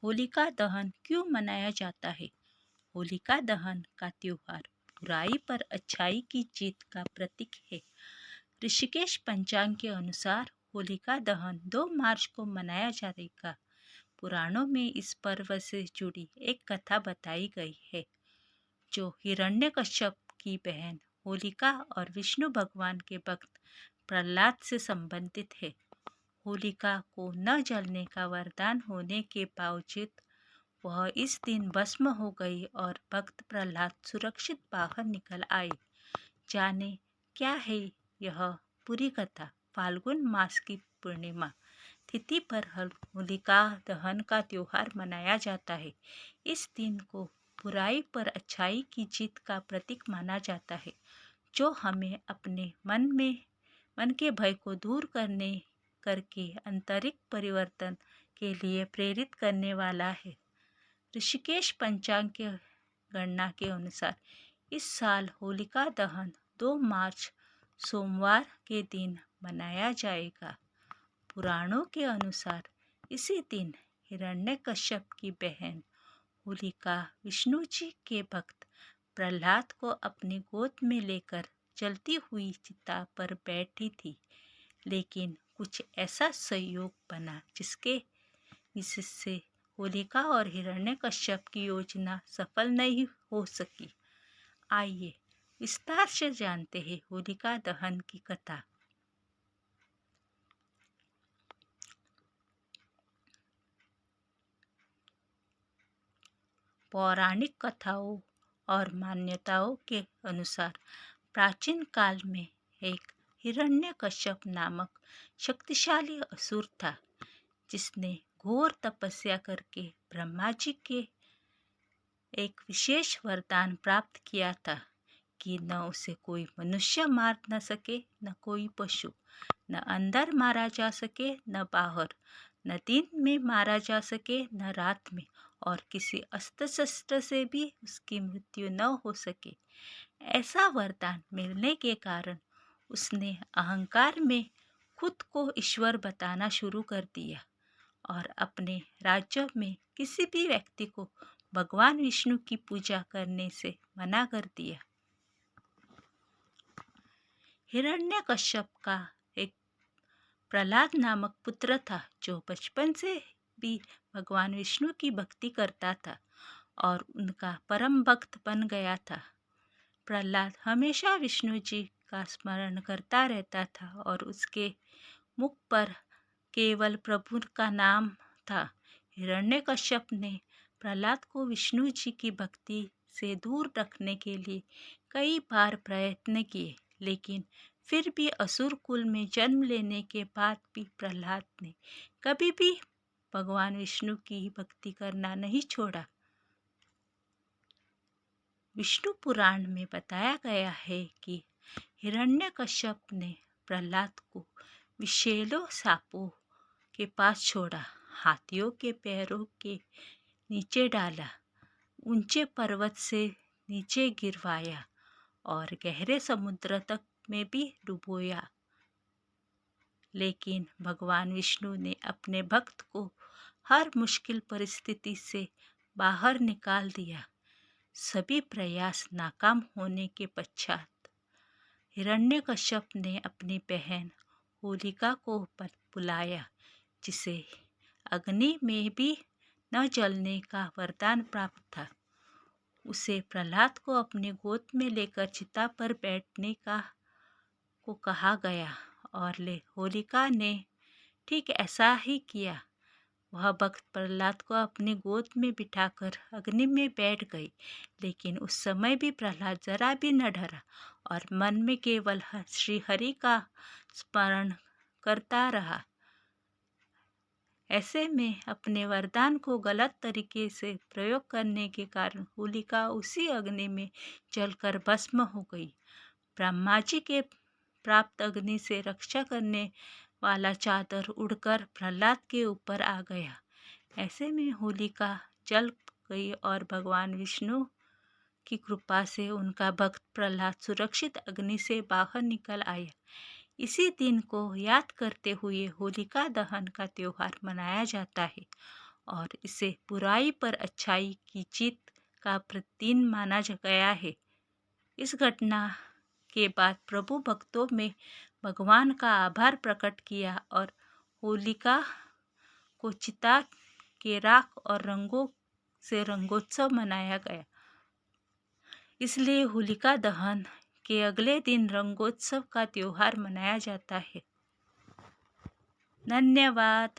होलिका दहन क्यों मनाया जाता है? होलिका दहन का त्योहार बुराई पर अच्छाई की जीत का प्रतीक है। ऋषिकेश पंचांग के अनुसार होलिका दहन 2 मार्च को मनाया जाएगा। पुराणों में इस पर्व से जुड़ी एक कथा बताई गई है, जो हिरण्यकश्यप की बहन होलिका और विष्णु भगवान के भक्त प्रहलाद से संबंधित है। होलिका को न जलने का वरदान होने के बावजूद वह इस दिन भस्म हो गई और भक्त प्रहलाद सुरक्षित बाहर निकल आए। जाने क्या है यह पूरी कथा। फाल्गुन मास की पूर्णिमा तिथि पर होलिका दहन का त्योहार मनाया जाता है। इस दिन को बुराई पर अच्छाई की जीत का प्रतीक माना जाता है, जो हमें अपने मन के भय को दूर करके आंतरिक परिवर्तन के लिए प्रेरित करने वाला है। ऋषिकेश पंचांग के गणना के अनुसार इस साल होलिका दहन 2 मार्च सोमवार के दिन मनाया जाएगा। पुराणों के अनुसार इसी दिन हिरण्यकश्यप की बहन होलिका विष्णु जी के भक्त प्रहलाद को अपनी गोद में लेकर जलती हुई चिता पर बैठी थी, लेकिन कुछ ऐसा संयोग बना जिससे होलिका और हिरण्यकश्यप की योजना सफल नहीं हो सकी। आइए विस्तार से जानते हैं होलिका दहन की कथा। पौराणिक कथाओं और मान्यताओं के अनुसार प्राचीन काल में एक हिरण्यकश्यप नामक शक्तिशाली असुर था, जिसने घोर तपस्या करके ब्रह्मा जी के एक विशेष वरदान प्राप्त किया था कि न उसे कोई मनुष्य मार न सके, न कोई पशु, न अंदर मारा जा सके न बाहर, न दिन में मारा जा सके न रात में, और किसी अस्त्र शस्त्र से भी उसकी मृत्यु न हो सके। ऐसा वरदान मिलने के कारण उसने अहंकार में खुद को ईश्वर बताना शुरू कर दिया और अपने राज्य में किसी भी व्यक्ति को भगवान विष्णु की पूजा करने से मना कर दिया। हिरण्यकश्यप का एक प्रहलाद नामक पुत्र था, जो बचपन से भी भगवान विष्णु की भक्ति करता था और उनका परम भक्त बन गया था। प्रहलाद हमेशा विष्णु जी का स्मरण करता रहता था और उसके मुख पर केवल प्रभु का नाम था। हिरण्यकश्यप ने प्रहलाद को विष्णु जी की भक्ति से दूर रखने के लिए कई बार प्रयत्न किए, लेकिन फिर भी असुर कुल में जन्म लेने के बाद भी प्रहलाद ने कभी भी भगवान विष्णु की भक्ति करना नहीं छोड़ा। विष्णु पुराण में बताया गया है कि हिरण्यकश्यप ने प्रहलाद को विषैले सांपों के पास छोड़ा, हाथियों के पैरों के नीचे डाला, ऊंचे पर्वत से नीचे गिरवाया और गहरे समुद्र तक में भी डुबोया। लेकिन भगवान विष्णु ने अपने भक्त को हर मुश्किल परिस्थिति से बाहर निकाल दिया। सभी प्रयास नाकाम होने के पश्चात हिरण्यकश्यप ने अपनी बहन होलिका को बुलाया, जिसे अग्नि में भी न जलने का वरदान प्राप्त था। उसे प्रहलाद को अपनी गोद में लेकर चिता पर बैठने को कहा गया और होलिका ने ठीक ऐसा ही किया। वह भक्त प्रहलाद को अपनी गोद में बिठाकर अग्नि में बैठ गई, लेकिन उस समय भी प्रहलाद जरा भी न डरा और मन में केवल श्री हरि का स्मरण करता रहा। ऐसे में अपने वरदान को गलत तरीके से प्रयोग करने के कारण होलिका उसी अग्नि में जलकर भस्म हो गई। ब्रह्मा जी के प्राप्त अग्नि से रक्षा करने वाला चादर उड़कर प्रहलाद के ऊपर आ गया। ऐसे में होलिका जल गई और भगवान विष्णु की कृपा से उनका भक्त प्रहलाद सुरक्षित अग्नि से बाहर निकल आया। इसी दिन को याद करते हुए होलिका दहन का त्योहार मनाया जाता है और इसे बुराई पर अच्छाई की जीत का प्रतीक माना गया है। इस घटना के बाद प्रभु भक्तों में भगवान का आभार प्रकट किया और होलिका को चिता के राख और रंगों से रंगोत्सव मनाया गया। इसलिए होलिका दहन के अगले दिन रंगोत्सव का त्योहार मनाया जाता है। धन्यवाद।